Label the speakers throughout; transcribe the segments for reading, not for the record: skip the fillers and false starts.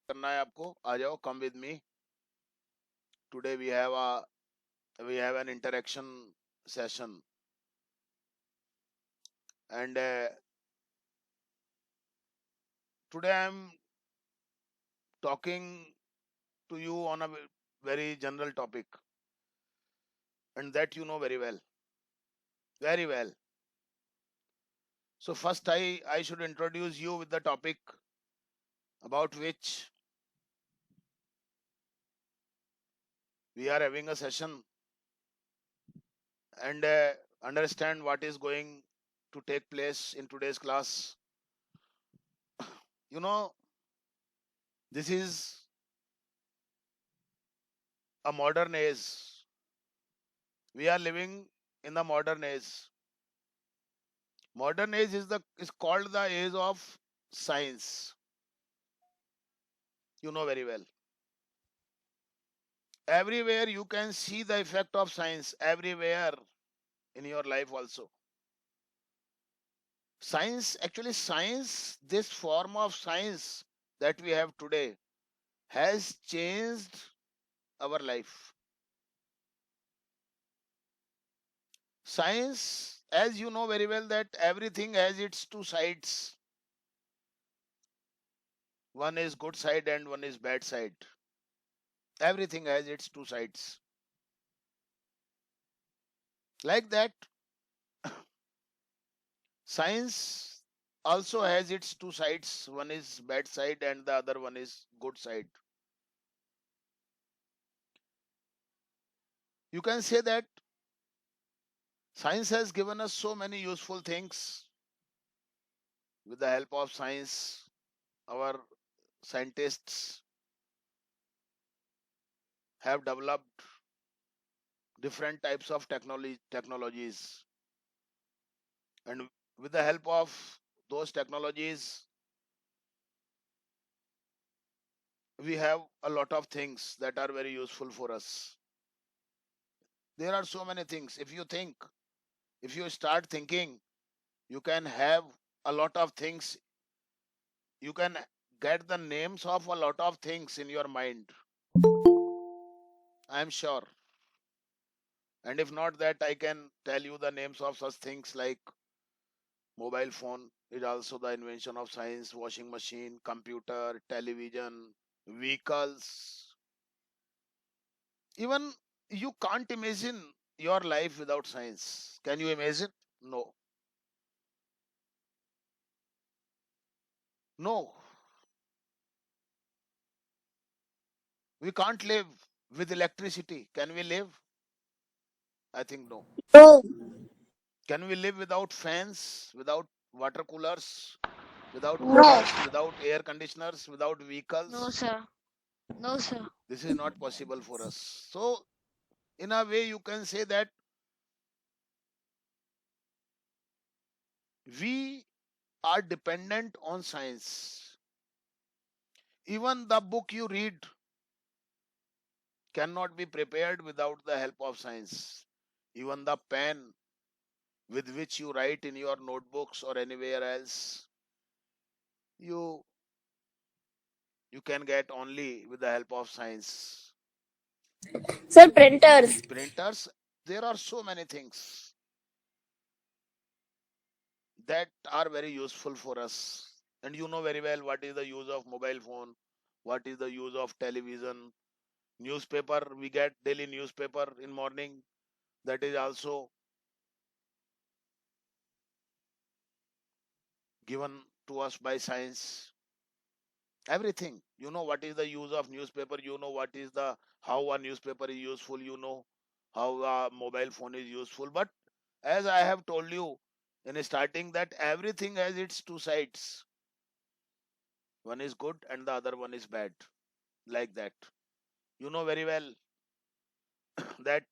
Speaker 1: करना है आपको, आ जाओ, come with me. Today we have an interaction session, and today I'm talking to you on a very general topic, and that you know very well, very well. So first, I should introduce you with the topic about which we are having a session, and understand what is going to take place in today's class. You know, this is a modern age. We are living in the modern age. Modern age is called the age of science. You know very well. Everywhere you can see the effect of science. Everywhere in your life also. Science, this form of science that we have today has changed our life. Science, as you know very well, that everything has its two sides. One is good side and one is bad side. Everything has its two sides. Like that, science also has its two sides. One is bad side and the other one is good side. You can say that science has given us so many useful things. With the help of science, our scientists have developed different types of technologies, and with the help of those technologies, we have a lot of things that are very useful for us. There are so many things. If you start thinking, you can have a lot of things. You can get the names of a lot of things in your mind. I am sure. And if not that, I can tell you the names of such things like mobile phone is also the invention of science, washing machine, computer, television, vehicles. Even you can't imagine your life without science. Can you imagine? No. No. We can't live with electricity. Can we live? I think no.
Speaker 2: No,
Speaker 1: Can we live without fans, without water coolers, without
Speaker 2: no,
Speaker 1: coolers, without air conditioners, without
Speaker 2: no,
Speaker 1: vehicles?
Speaker 2: sir. No, sir.
Speaker 1: This is not possible for us. So, in a way, you can say that we are dependent on science. Even the book you read cannot be prepared without the help of science. Even the pen with which you write in your notebooks or anywhere else, you you can get only with the help of science.
Speaker 2: Sir, printers.
Speaker 1: Printers, there are so many things that are very useful for us. And you know very well what is the use of mobile phone, what is the use of television, newspaper. We get daily newspaper in morning. That is also given to us by science. Everything. You know what is the use of newspaper. You know what is the how a newspaper is useful. You know how a mobile phone is useful. But as I have told you in starting, that everything has its two sides. One is good and the other one is bad. Like that. You know very well that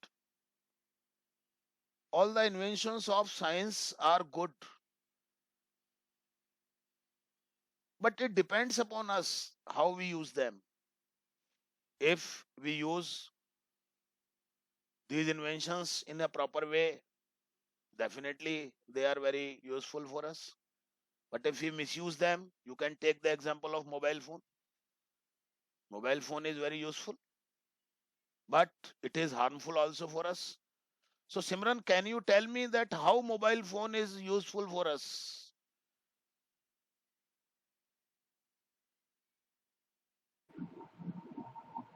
Speaker 1: all the inventions of science are good, but it depends upon us how we use them. If we use these inventions in a proper way, definitely they are very useful for us. But if we misuse them, you can take the example of mobile phone. Mobile phone is very useful, but it is harmful also for us. So Simran, can you tell me that how mobile phone is useful for us?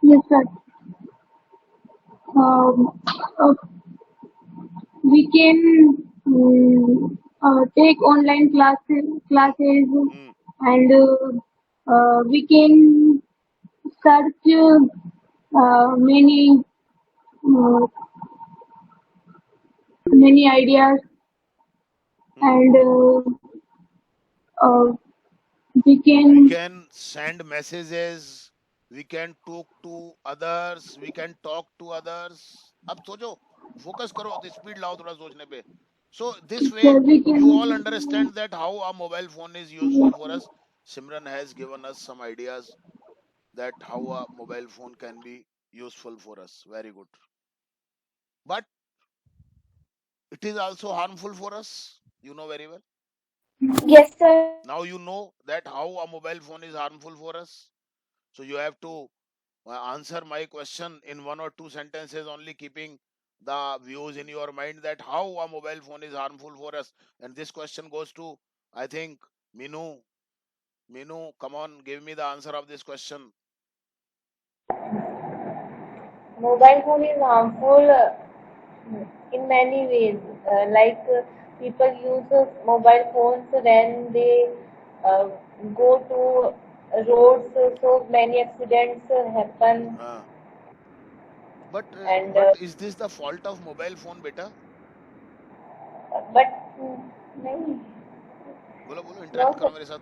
Speaker 3: Yes, sir. Um, uh, we can take online
Speaker 1: Hmm.
Speaker 3: classes,
Speaker 1: Hmm.
Speaker 3: and we can search uh, many ideas,
Speaker 1: Hmm.
Speaker 3: and uh, we
Speaker 1: We
Speaker 3: can.
Speaker 1: can send messages, we can talk to others, we can talk to others. अब सोचो, focus करो, तो speed लाओ थोड़ा सोचने पे. So this way
Speaker 3: We
Speaker 1: you all
Speaker 3: can.
Speaker 1: understand that how a mobile phone is useful for us. Simran has given us some ideas that how a mobile phone can be useful for us. Very good. But it is also harmful for us. You know very well.
Speaker 2: Yes, sir.
Speaker 1: Now you know that how a mobile phone is harmful for us. So you have to answer my question in one or two sentences only, keeping the views in your mind that how a mobile phone is harmful for us. And this question goes to, I think, Minu. Minu, come on, give me the answer of this question.
Speaker 4: Mobile phone is harmful in many ways. People use mobile phones when they uh, go to roads, so many accidents happen.
Speaker 1: uh, but
Speaker 4: And
Speaker 1: but is this the fault of mobile phone, beta?
Speaker 4: but नहीं,
Speaker 1: बोलो बोलो,
Speaker 4: no
Speaker 1: interact
Speaker 4: sir,
Speaker 1: करो मेरे साथ.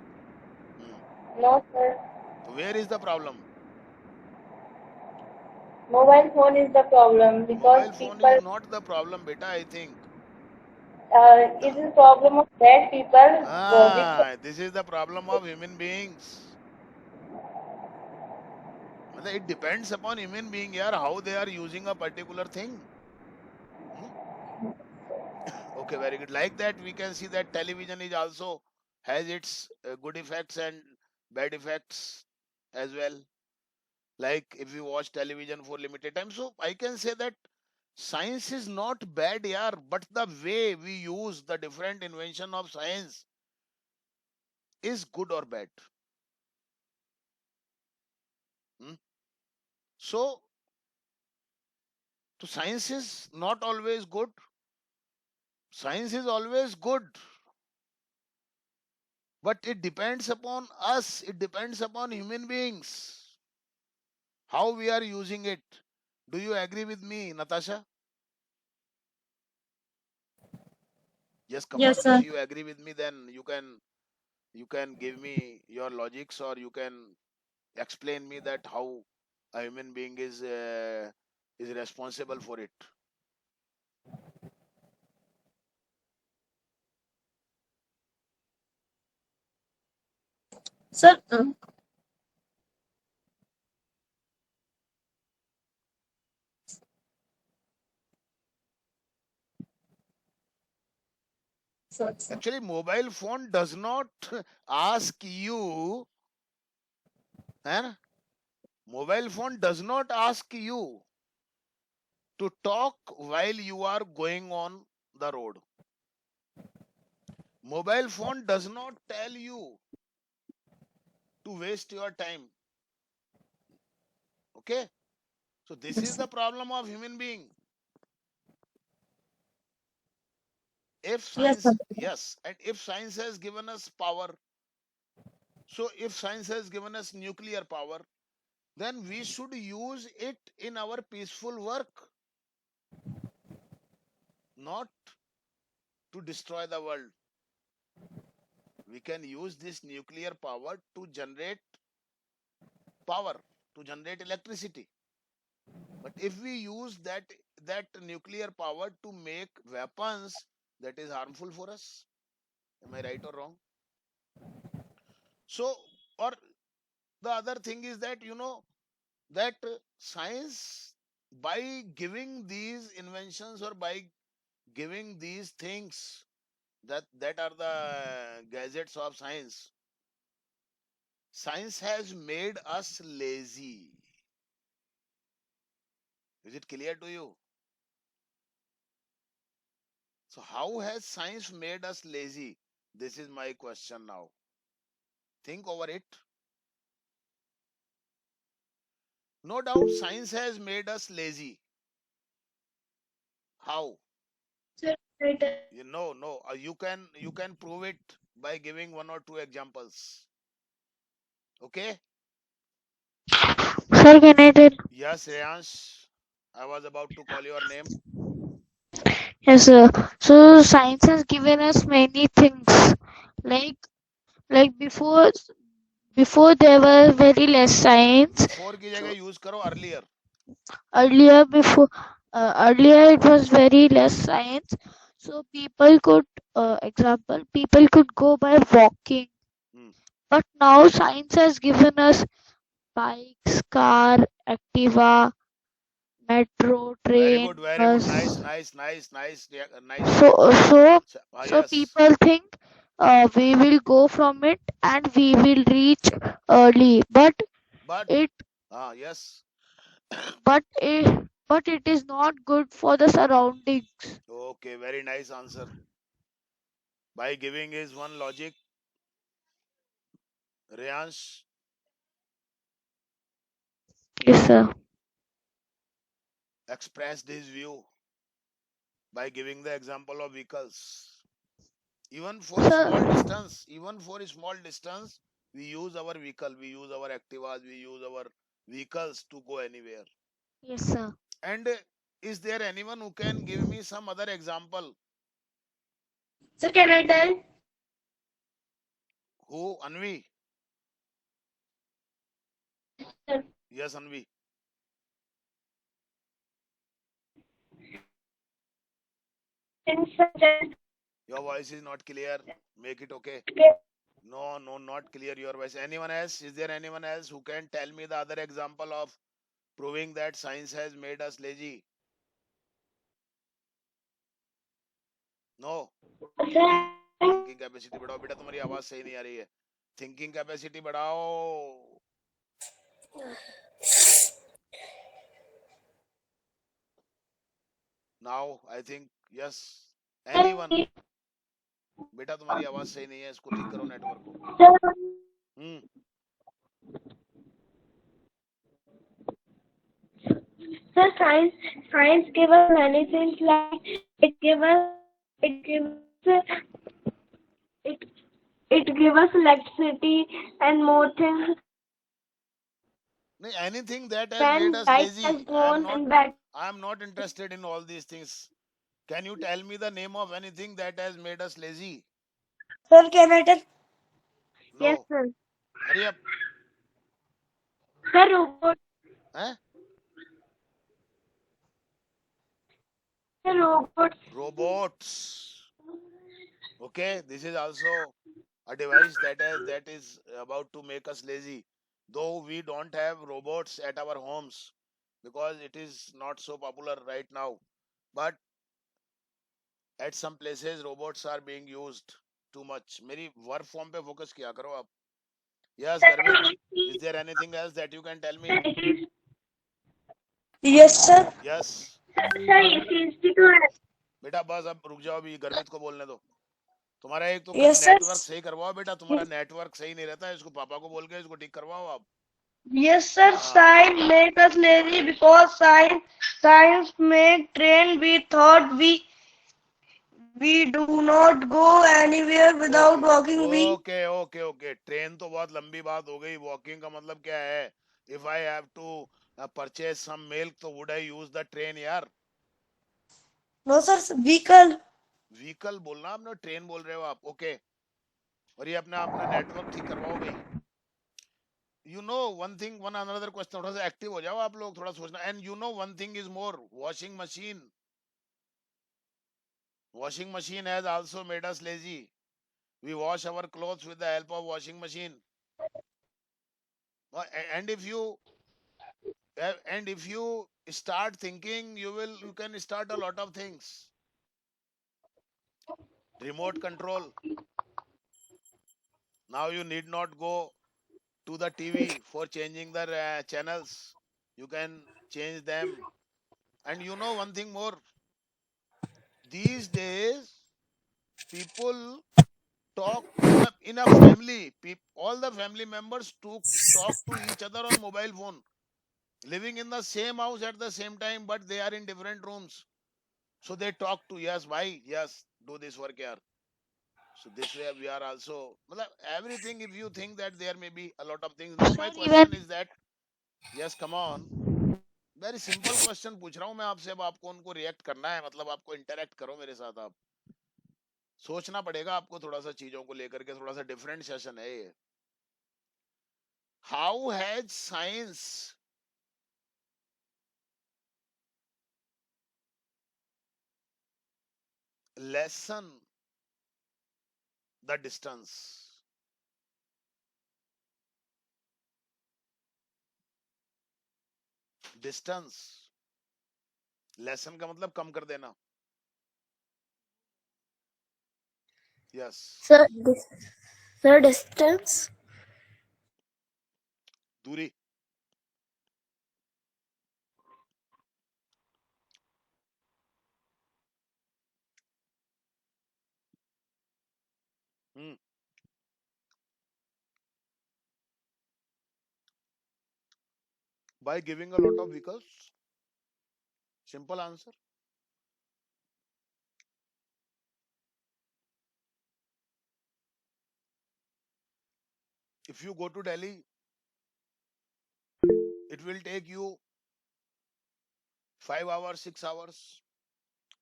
Speaker 1: Hmm.
Speaker 4: no sir.
Speaker 1: So where is the problem?
Speaker 4: Mobile phone is the problem because
Speaker 1: Mobile phone is
Speaker 4: people.
Speaker 1: not the problem, beta. I think the
Speaker 4: It is a problem of bad people.
Speaker 1: this is the problem of human beings. मतलब it depends upon human being, यार, how they are using a particular thing. Hmm? Okay, very good. Like that, we can see that television is also has its good effects and bad effects as well. Like if you watch television for limited time, so I can say that science is not bad, yaar, but the way we use the different invention of science is good or bad. Hmm? So, so science is not always good. Science is always good, but it depends upon us. It depends upon human beings how we are using it. Do you agree with me, Natasha? Yes, come on.
Speaker 2: Yes,
Speaker 1: If
Speaker 2: sir.
Speaker 1: you agree with me, then you can give me your logics, or you can explain me that how a human being is responsible for it.
Speaker 2: Sir, sir.
Speaker 1: Actually, mobile phone does not ask you, eh? Mobile phone does not ask you to talk while you are going on the road. Mobile phone does not tell you to waste your time. Okay? So this
Speaker 2: Yes,
Speaker 1: is
Speaker 2: sir.
Speaker 1: the problem of human being. If
Speaker 2: Yes, sir.
Speaker 1: science, yes, and if science has given us power, so if science has given us nuclear power, then we should use it in our peaceful work, not to destroy the world. We can use this nuclear power to generate power, to generate electricity. But if we use that nuclear power to make weapons, that is harmful for us. Am I right or wrong? So, or the other thing is that that science, by giving these inventions or by giving these things that are the gadgets of science, science has made us lazy. Is it clear to you? So how has science made us lazy? This is my question now. Think over it. No doubt science has made us lazy. How?
Speaker 2: Sir, can I
Speaker 1: No. You can prove it by giving one or two examples. Okay?
Speaker 5: Sir, can I tell?
Speaker 1: Yes, Reyansh. I was about to call your name.
Speaker 5: Yes, sir. So science has given us many things. Like like before there was very less science.
Speaker 1: Before की जगह use करो earlier.
Speaker 5: Earlier it was very less science. So people could people could go by walking.
Speaker 1: Hmm.
Speaker 5: But now science has given us bikes, car, Activa, metro,
Speaker 1: Very
Speaker 5: train,
Speaker 1: good, very good. Nice,
Speaker 5: bus.
Speaker 1: nice, nice, nice,
Speaker 5: So
Speaker 1: nice.
Speaker 5: so so
Speaker 1: Yes.
Speaker 5: people think we will go from it and we will reach early, but
Speaker 1: But,
Speaker 5: it
Speaker 1: yes.
Speaker 5: but it is not good for the surroundings.
Speaker 1: Okay, very nice answer. By giving is one logic, Reyansh
Speaker 5: Yes, sir.
Speaker 1: expressed his view by giving the example of vehicles. Even for a small
Speaker 5: Sir,
Speaker 1: distance, we use our vehicle, we use our Activas, we use our vehicles to go anywhere.
Speaker 5: yes, sir.
Speaker 1: And is there anyone who can give me some other example?
Speaker 2: Sir, can I tell?
Speaker 1: Who? Anvi?
Speaker 2: Sir,
Speaker 1: Yes, Anvi.
Speaker 4: things such as
Speaker 1: Your voice is not clear. Make it okay. No, not clear your voice. Anyone else? Is there anyone else who can tell me the other example of proving that science has made us lazy? No. Thinking capacity बढ़ाओ बेटा, तुम्हारी आवाज सही नहीं आ रही है. Thinking capacity बढ़ाओ. Now I think yes. Anyone? बेटा तुम्हारी आवाज सही नहीं है, इसको ठीक करो नेटवर्क को. हम्म.
Speaker 4: sir, science give us many things like it it give us electricity and more things.
Speaker 1: नहीं, anything that has
Speaker 4: When
Speaker 1: made us
Speaker 4: light
Speaker 1: lazy.
Speaker 4: has gone and back.
Speaker 1: I am not interested in all these things. Can you tell me the name of anything that has made us lazy?
Speaker 2: Sir, can I tell?
Speaker 1: No.
Speaker 4: Yes, sir.
Speaker 1: Hurry up.
Speaker 4: Sir, robot.
Speaker 1: Eh?
Speaker 4: Sir, robots.
Speaker 1: Robots. Okay, this is also a device that is about to make us lazy. Though we don't have robots at our homes because it is not so popular right now. But at some places robots are being used too much. मेरी work form पे focus किया करो आप. Yes, Garvit. Is there anything else that you can tell me?
Speaker 2: Yes, sir.
Speaker 1: Yes.
Speaker 4: Sir, easy to have.
Speaker 1: बेटा बस अब रुक जाओ, अभी गर्वित को बोलने दो. तुम्हारा एक तो
Speaker 2: Yes, sir.
Speaker 1: नेटवर्क सही करवाओ बेटा, तुम्हारा नेटवर्क सही नहीं रहता है, इसको पापा को बोल के इसको ठीक करवाओ आप.
Speaker 2: Yes, sir. Science make us lazy because science make train. We thought we do not go anywhere without walking.
Speaker 1: Okay. Train तो बहुत लंबी बात हो गई. वॉकिंग का मतलब क्या है? If I have to purchase some milk तो would I use the train यार?
Speaker 2: No, sir. Vehicle.
Speaker 1: व्हीकल बोलना आपने, ट्रेन बोल रहे हो आप. ओके. और ये अपना अपना नेटवर्क ठीक करवाओ भाई. You know one thing, one another question. थोड़ा सा एक्टिव हो जाओ आप लोग, थोड़ा सोचना. And you know one thing is more, washing machine has also made us lazy. We wash our clothes with the help of washing machine. And if you start thinking, you can start a lot of things. Remote control. Now you need not go to the TV for changing the channels. You can change them And you know one thing more, these days people talk in a family, all the family members to talk to each other on mobile phone, living in the same house at the same time, but they are in different rooms. So they talk to, yes, why? Yes, do this work here. So this way we are also, everything, if you think that there may be a lot of things. Now my
Speaker 5: Sir,
Speaker 1: question
Speaker 5: even
Speaker 1: is that, yes, come on. Very simple question पूछ रहा हूँ मैं आपसे, अब आपको उनको react करना है, मतलब आपको इंटरेक्ट करो मेरे साथ, आप सोचना पड़ेगा आपको थोड़ा सा चीजों को लेकर के, थोड़ा सा डिफरेंट सेशन है ये. How has science lesson the distance? Distance, lesson का मतलब कम कर देना. यस.
Speaker 4: Sir, distance.
Speaker 1: दूरी. By giving a lot of vehicles. Simple answer. If you go to Delhi, it will take you 5 hours, 6 hours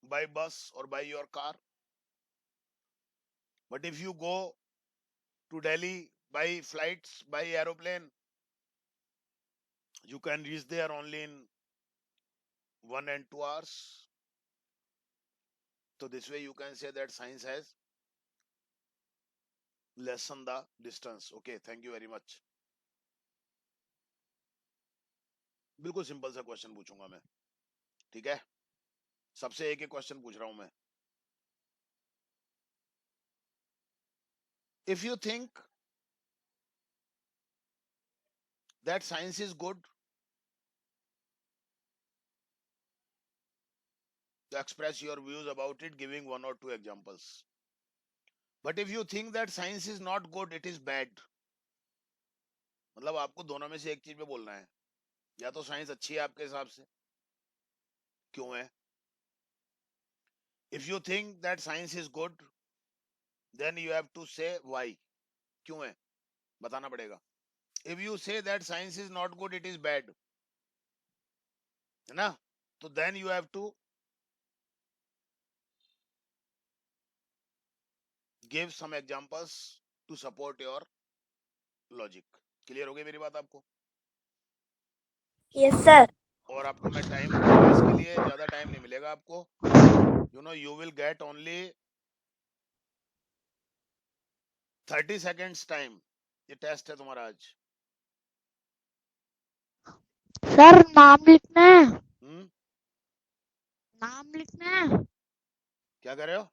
Speaker 1: by bus or by your car. But if you go to Delhi by flights, by aeroplane, you can reach there only in 1 and 2 hours. So this way you can say that science has lessened the distance. Okay, thank you very much. बिल्कुल simple सा question पूछूंगा मैं, ठीक है? सबसे एक question पूछ रहा हूं मैं. If you think that science is good, to express your views about it, giving 1 or 2 examples. But if you think that science is not good, it is bad, मतलब आपको दोनों में से एक चीज पे बोलना है, या तो साइंस अच्छी है आपके हिसाब से, क्यों है? If you think that science is good, then you have to say why, क्यों है, बताना पड़ेगा. If you say that science is not good, it is bad, है ना? तो then you have to give some examples to support your logic. Clear हो गई मेरी बात आपको?
Speaker 4: Yes, sir.
Speaker 1: और आपको मैं टाइम दूंगा इसके लिए, ज्यादा टाइम नहीं मिलेगा आपको. You will get only 30 seconds time. ये टेस्ट है तुम्हारा आज.
Speaker 5: सर नाम लिखना है. नाम लिखना है.
Speaker 1: क्या कर रहे हो?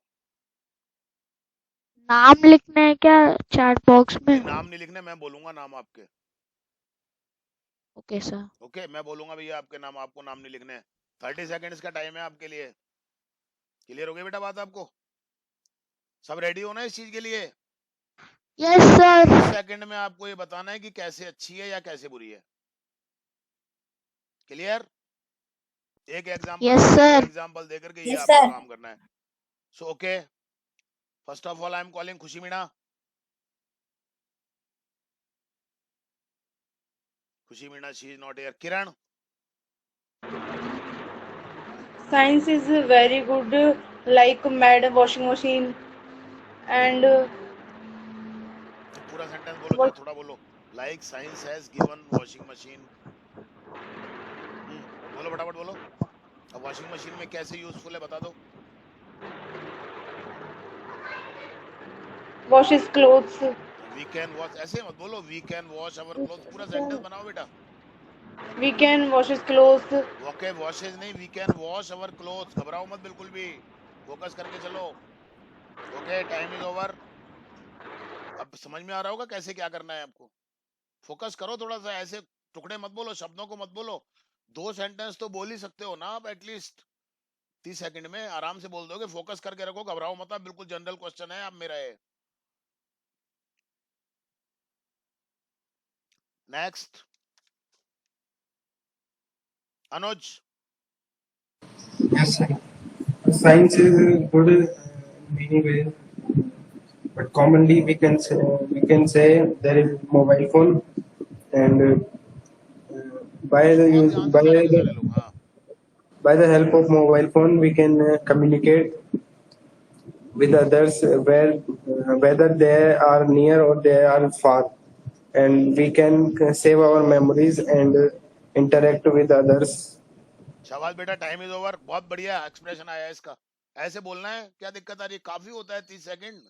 Speaker 5: नाम लिखना है क्या चैट बॉक्स में?
Speaker 1: नाम नहीं लिखने, मैं बोलूंगा नाम आपके.
Speaker 5: Okay sir.
Speaker 1: ओके, मैं बोलूंगा भैया आपके नाम, आपको नाम नहीं लिखने. 30 सेकंड्स का टाइम है आपके लिए. क्लियर हो गई बेटा बात आपको? सब रेडी हो ना इस चीज के लिए?
Speaker 5: Yes sir.
Speaker 1: 30 सेकंड में आपको ये बताना है कि कैसे अच्छी है या कैसे बुरी है. क्लियर? एक एग्जांपल देकर के ये आपको काम करना है. So okay, first of all I am calling खुशी मीणा. खुशी Meena, she is not here. Kiran.
Speaker 3: Science is very good, like made washing machine and
Speaker 1: पूरा सेंटेंस बोलो, जरा थोड़ा बोलो. Like science has given washing machine. बोलो फटाफट बोलो. अब वॉशिंग मशीन में कैसे यूजफुल है बता दो.
Speaker 3: washes clothes.
Speaker 1: We can wash, ऐसे मत बोलो. We can wash our clothes. पूरा सेंटेंस बनाओ बेटा.
Speaker 3: We can washes clothes.
Speaker 1: Okay, washes नहीं, we can wash our clothes. घबराओ मत बिल्कुल भी, फोकस करके चलो. Okay, time is over. अब समझ में आ रहा होगा कैसे क्या करना है आपको. फोकस करो थोड़ा सा, ऐसे टुकड़े मत बोलो, शब्दों को मत बोलो. 2 सेंटेंस तो बोल ही सकते हो ना आप एटलीस्ट 30 सेकंड में आराम से बोल दोगे। फोकस करके रखो, घबराओ मत, आप बिल्कुल जनरल क्वेश्चन है आप मेरा है। Next Anuj.
Speaker 6: Yes, sir. Science is good in many ways, but commonly we can say there is mobile phone, and by the
Speaker 1: बहुत
Speaker 6: use
Speaker 1: ध्यान से सुनेंगे सारे लोग। हाँ,
Speaker 6: by the help of mobile phone we can communicate with others whether they are near or they are far, and we can save our memories and interact with others.
Speaker 1: शाबाश बेटा, time is over. बहुत बढ़िया expression आया है इसका। ऐसे बोलना है, क्या दिक्कत आ रही है? काफी होता है 30 सेकंड।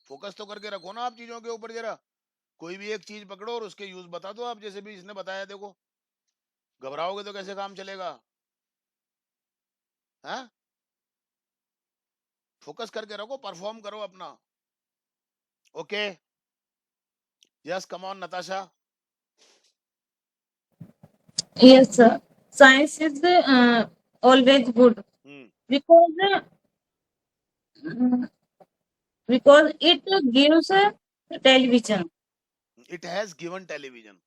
Speaker 1: फोकस तो करके रखो ना आप चीजों के ऊपर जरा। कोई भी एक चीज पकड़ो और उसके यूज बता दो आप, जैसे भी इसने बताया। देखो घबराओगे तो कैसे काम चलेगा? हाँ, फोकस करके रखो, परफॉर्म करो अपना। Okay, yes, come on Natasha.
Speaker 7: Yes, sir. Science is always good because uh, because it gives television.
Speaker 1: It has given television.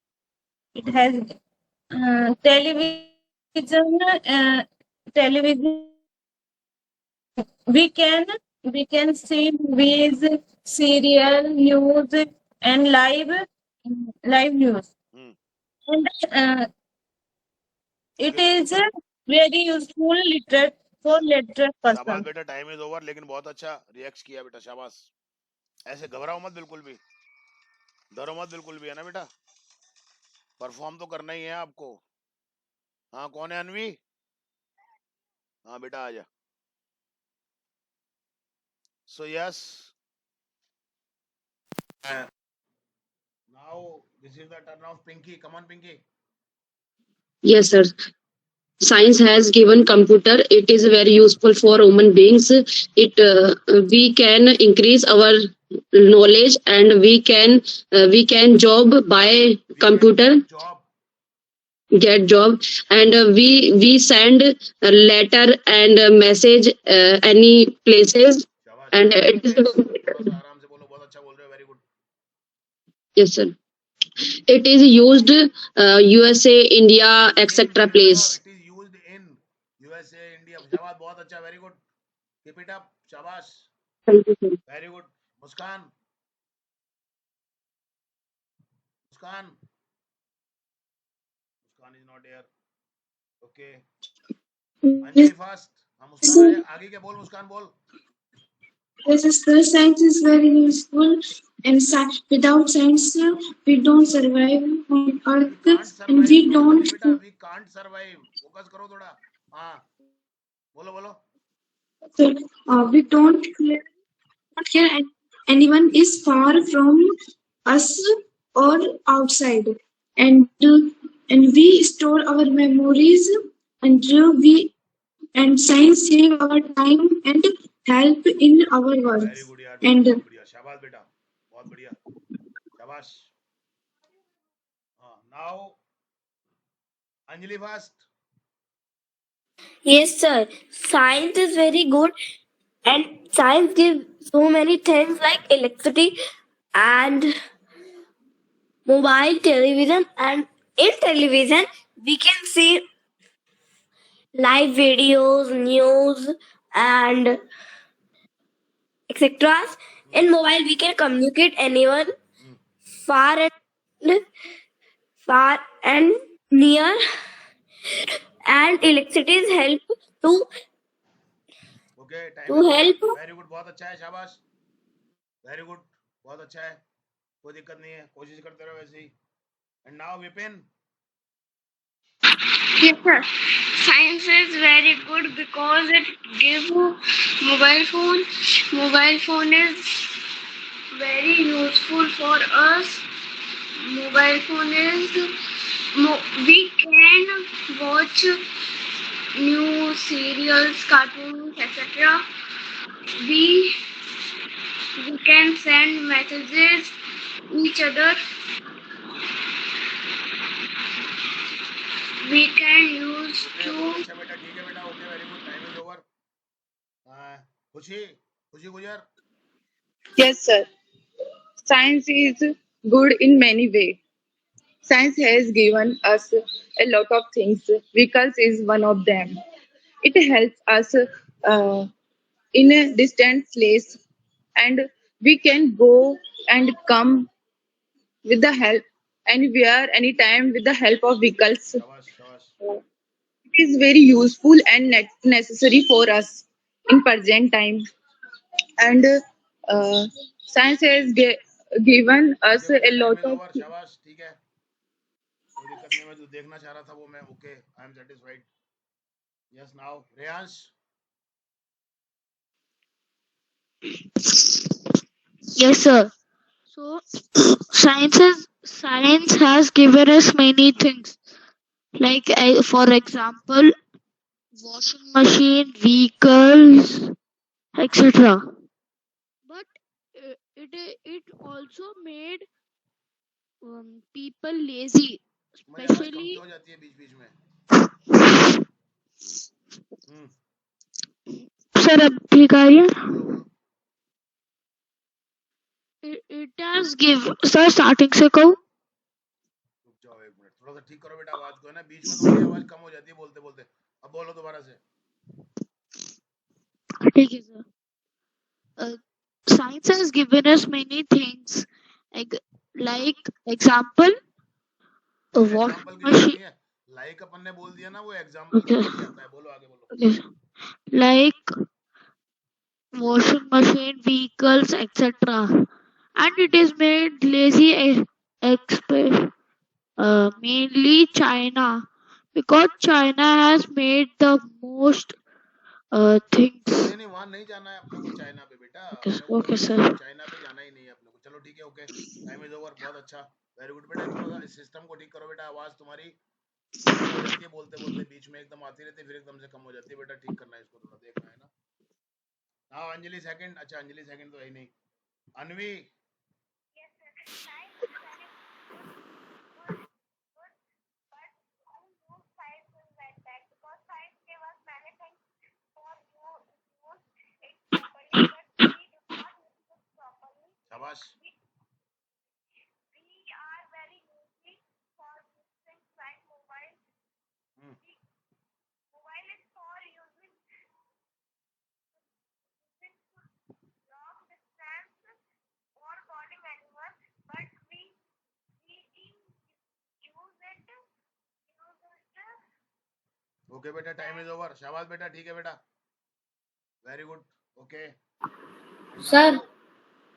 Speaker 7: It has television. Television. We can we can see movies, serial, news, and live news. And it is very useful literate for literate
Speaker 1: शाबाश
Speaker 7: person.
Speaker 1: बेटा, time is over, लेकिन बहुत अच्छा react किया बेटा, शाबाश। ऐसे घबराओ मत बिल्कुल भी, डरो मत बिल्कुल भी, है ना बेटा? परफॉर्म तो करना ही है आपको। हाँ, कौन है अनवी? हाँ बेटा, आजा। So yes, now this is the turn of Pinki. Come on Pinki.
Speaker 8: Yes, sir. Science has given computer. It is very useful for human beings. It we can increase our knowledge, and we can job by computer, get job, and we send a letter and a message any places, and it is
Speaker 1: आराम से बोलो, बहुत अच्छा बोल रहे हो, very good.
Speaker 8: yes, sir. It is used USA, India, etc. place.
Speaker 1: It is used in USA, India. शाबाश, बहुत अच्छा, very good, keep it up, शाबाश,
Speaker 8: Thank you, sir.
Speaker 1: Very good. Muskan, Muskan, Muskan is not here. Okay, Anjali fast. हाँ मुस्कान, आगे क्या बोल, मुस्कान बोल।
Speaker 4: Yes, sir. Science is very useful, and without science, we don't survive on Earth, and we don't.
Speaker 1: We can't survive. Focus करो थोड़ा। हाँ, बोलो बोलो।
Speaker 4: We don't care anyone is far from us or outside, and we store our memories, and science save our time and help in our work.
Speaker 1: Very good यार,
Speaker 4: And
Speaker 1: बहुत बढ़िया, शाबाश बेटा, बहुत बढ़िया, शाबाश। हाँ, now Anjali fast.
Speaker 4: yes, sir. Science is very good, and science gives so many things like electricity and mobile television. And in television, we can see live videos, news, and etc. In mobile, we can communicate anyone far and far and near, and electricity's help to
Speaker 1: okay,
Speaker 4: to help.
Speaker 1: Very good, बहुत अच्छा है, शाबाश, very good, बहुत अच्छा है, कोई दिक्कत नहीं है, कोशिश करते रहो वैसे ही। And now Vipin.
Speaker 2: Yes, sir. Science is very good because it gives mobile phone. Mobile phone is very useful for us. Mobile phone is we can watch new serials, cartoons, etc. We we can send messages each other. we can use
Speaker 1: okay
Speaker 2: to
Speaker 1: बहुत अच्छा बेटा, ठीक है बेटा, okay very good, time is over. खुशी खुशी गुजर।
Speaker 3: Yes, sir. Science is good in many ways. Science has given us a lot of things. Vehicles is one of them. It helps us in a distant place, and we can go and come with the help anywhere, anytime with the help of vehicles.
Speaker 1: शाबाश शाबाश।
Speaker 3: It is very useful and necessary for us in present time, and science has given
Speaker 1: okay
Speaker 3: us
Speaker 1: बेटा,
Speaker 3: a
Speaker 1: time
Speaker 3: lot
Speaker 1: is
Speaker 3: of
Speaker 1: over, शाबाश, ठीक है, कोई दिक्कत नहीं है, मैं जो देखना चाह रहा था वो मैं okay, I am satisfied. Yes now Reyansh.
Speaker 5: Yes, sir. So science has given us many things. Like for example, washing machine, vehicles, etc. But it also made people lazy,
Speaker 1: तुम्हारी आवाज कम क्यों
Speaker 5: especially
Speaker 1: हो जाती है बीच बीच में?
Speaker 5: sir अब ठीक आ रही है?
Speaker 1: बोलो बोलो।
Speaker 5: It has give sir starting से कहूँ?
Speaker 1: रुक जाओ एक मिनट, थोड़ा सा ठीक करो बेटा आवाज को, है ना, बीच में तुम्हारी आवाज कम हो जाती है बोलते बोलते। अब बोलो दोबारा से।
Speaker 5: ठीक है sir. Science has given us many things, like example, a washing
Speaker 1: example की जरूरत
Speaker 5: machine.
Speaker 1: नहीं है, लाइक अपन ने बोल दिया ना, वो एग्जांपल
Speaker 5: Okay.
Speaker 1: बन जाता है। बोलो आगे बोलो।
Speaker 5: Okay. Like washing machine, vehicles, etc. And it is made lazy, mainly China, because China has made the most things.
Speaker 1: नहीं नहीं, वहां नहीं जाना है अपने को चाइना पे बेटा, अपने को
Speaker 5: Okay,
Speaker 1: कभी
Speaker 5: sir.
Speaker 1: चाइना पे जाना ही नहीं है अपने को। चलो ठीक है, ओके, टाइम इज ओवर, बहुत अच्छा, वेरी गुड बेटा। थोड़ा सा सिस्टम को ठीक करो बेटा, आवाज तुम्हारी कम हो जाती है बोलते बोलते, बीच में एकदम आती रहती है, फिर एकदम से कम हो जाती है बेटा, ठीक करना है इसको, थोड़ा देखना है ना। हाँ अंजलि सेकंड, अच्छा अंजलि सेकंड तो है ही नहीं। अनवी। शाबाश। ओके बेटा, टाइम इज ओवर, शाबाश बेटा, ठीक है बेटा, very good, okay.
Speaker 2: Sir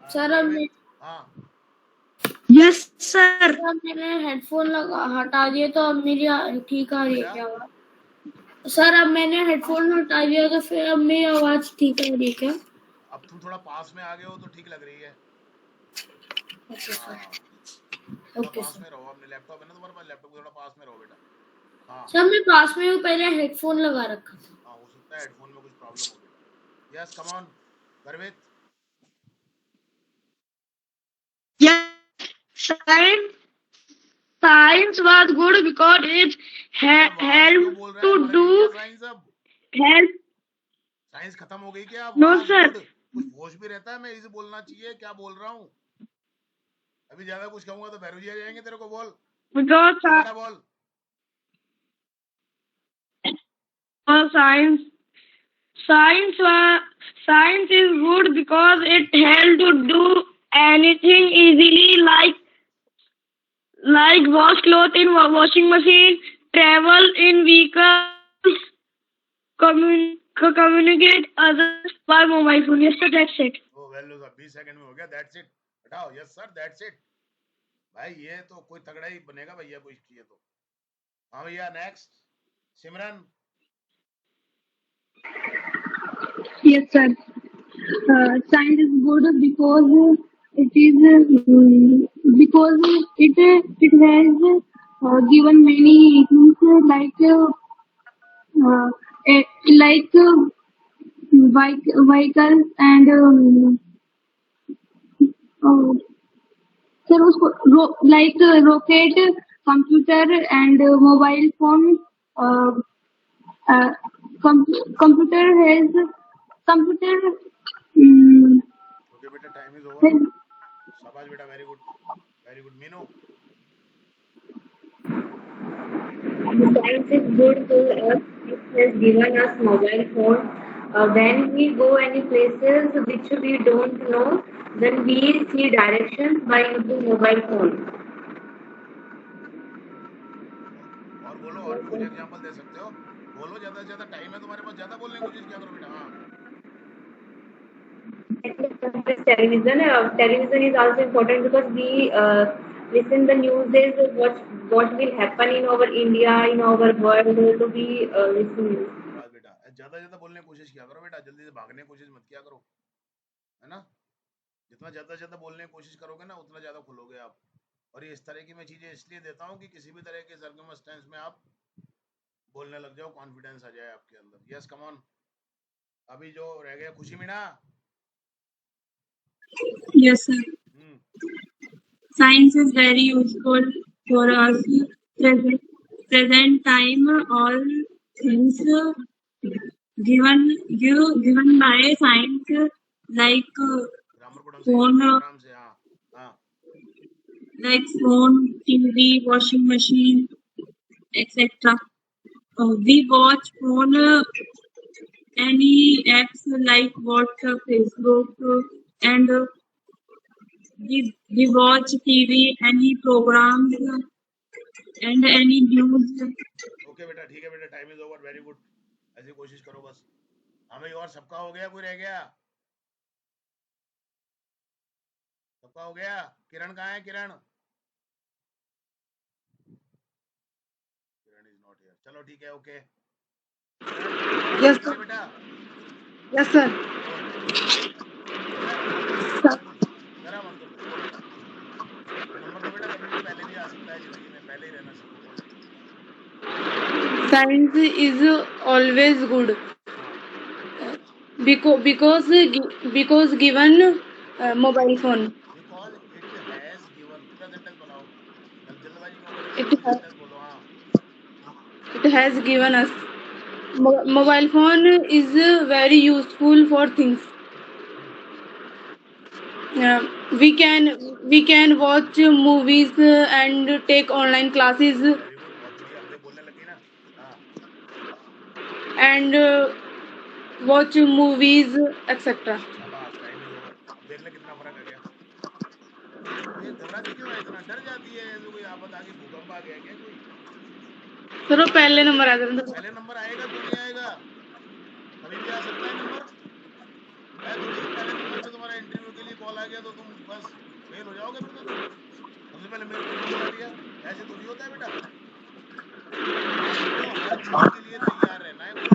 Speaker 2: sir अब
Speaker 1: हाँ
Speaker 2: यस सर मैंने हेडफोन लगा हटा दिए तो अब मेरी ठीक आ रही है क्या आवाज? सर अब मैंने हेडफोन हटा दिया तो फिर अब मेरी आवाज ठीक आ रही है क्या?
Speaker 1: अब तुम थोड़ा पास में आ गए हो तो ठीक लग रही है।
Speaker 2: Okay sir.
Speaker 1: थोड़ा
Speaker 2: ओके
Speaker 1: पास
Speaker 2: सर।
Speaker 1: में रहो, अपने लैपटॉप है ना तुम्हारे पास, लैपटॉप के थोड़ा पास में रहो बेटा। हाँ
Speaker 2: सर मैं पास में हूँ, पहले हेडफोन लगा रखा था।
Speaker 1: हाँ, हो सकता है हेडफोन में कुछ प्रॉब्लम हो बेटा। यस कम ऑन गर्वित।
Speaker 2: Science was good because it helped to do help.
Speaker 1: Science खत्म हो गई क्या?
Speaker 2: No
Speaker 1: was
Speaker 2: sir.
Speaker 1: गुड कुछ होश भी रहता है, मैं इसे बोलना चाहिए, क्या बोल रहा हूँ? अभी ज्यादा कुछ कहूंगा तो भैरू जी आ जाएंगे तेरे को। बोल
Speaker 2: Because
Speaker 1: बोल।
Speaker 2: science is good because it helped to do anything easily, like wash clothes in washing machine, travel in vehicles, communicate others by mobile phone. Yes sir, that's it.
Speaker 1: Oh well 20 second में हो गया, that's it. हटाओ, yes sir that's it. भाई ये तो कोई तगड़ा ही बनेगा भैया कुछ किए तो। हाँ भैया next Simran.
Speaker 4: Yes, sir. Science is good because it has given many things uh, eh, like vehicles and uh, sir उसको like rocket
Speaker 3: computer and mobile phone. Uh, uh, computer has computer. Um,
Speaker 1: Okay, beta, time is over.
Speaker 3: has
Speaker 1: Shabash, beta, very good. Very good. Minu.
Speaker 9: Science is good to us. It has given us mobile phone. When we go any places which we don't know, then we see directions by using mobile phone.
Speaker 1: और बोलो, और कुछ example दे सकते हो? बोलो, ज्यादा से ज्यादा टाइम है तुम्हारे पास, ज्यादा बोलने की कोशिश क्या करो बेटा। हाँ,
Speaker 9: Television. Television is also important because we listen the news is what will happen in our India, in our world. So we listen news.
Speaker 1: बस बेटा, ज्यादा से ज्यादा बोलने की कोशिश क्या करो बेटा, जल्दी से भागने की कोशिश मत किया करो, है ना। जितना ज्यादा से ज्यादा बोलने की कोशिश करोगे ना, उतना ज्यादा खुलोगे आप। और ये इस तरह की मैं चीजें इसलिए देता हूँ कि किसी भी तरह के सर्कमस्टेंस में आप बोलने लग जाओ, कॉन्फिडेंस आ जाए आपके अंदर। Yes, come on. अभी जो रह गया खुशी Meena.
Speaker 4: Yes, sir. Science is very useful for us. Present time, all things given by science, like
Speaker 1: grammar को ढंग से
Speaker 4: phone,
Speaker 1: आराम से। हाँ हाँ,
Speaker 4: like phone, TV, washing machine, etc. We watch phone any apps like WhatsApp, Facebook, and we watch TV, any programs and any news.
Speaker 1: Okay बेटा, ठीक है बेटा, time is over. Very good, ऐसी कोशिश करो बस। हाँ भाई, और सबका हो गया, कोई रह गया? सबका हो गया? किरण कहाँ है? किरण, किरण इज नॉट हियर। चलो ठीक है, ओके।
Speaker 3: Yes,
Speaker 1: किरण बेटा,
Speaker 3: yes, sir.
Speaker 1: जरा मत कर दो नंबर तो बेटा, कभी भी पहले भी आ सकता है जिंदगी में, पहले ही रहना सीखो बस।
Speaker 3: Science is always good because given mobile phone.
Speaker 1: Because it has given. पूरा सेंटेंस बनाओ, जल्दबाजी क्यों करोगे?
Speaker 3: It
Speaker 1: फुल
Speaker 3: has,
Speaker 1: सेंटेंस बोलो। हाँ,
Speaker 3: it has given us. Mobile phone is very useful for things. We can watch movies and take online classes
Speaker 1: very good, बहुत बढ़िया। अब देख बोलने लगी ना। हाँ,
Speaker 3: and watch movies, etc.
Speaker 1: शाबाश, टाइम इज ओवर। अब देख ले कितना फर्क आ गया। ये घबराती क्यों है इतना? डर जाती है? ऐसे कोई आफत आ गई, भूकंप आ गया क्या कोई?
Speaker 3: चलो
Speaker 1: हाँ,
Speaker 3: पहले
Speaker 1: डर
Speaker 3: नंबर आ
Speaker 1: के
Speaker 3: जाता
Speaker 1: पहले नंबर आएगा, क्यों नहीं आएगा? कभी भी आ सकता है नंबर। ऐसा थोड़ी कि पहले नंबर से तुम्हारा इंटरव्यू के लिए कॉल आ गया तो तुम बस फेल हो जाओगे फिर तो तुम। सबसे पहले मेरे को क्यों बुला लिया? ऐसे थोड़ी होता है बेटा। आपको हर चीज के लिए तैयार रहना है, कोई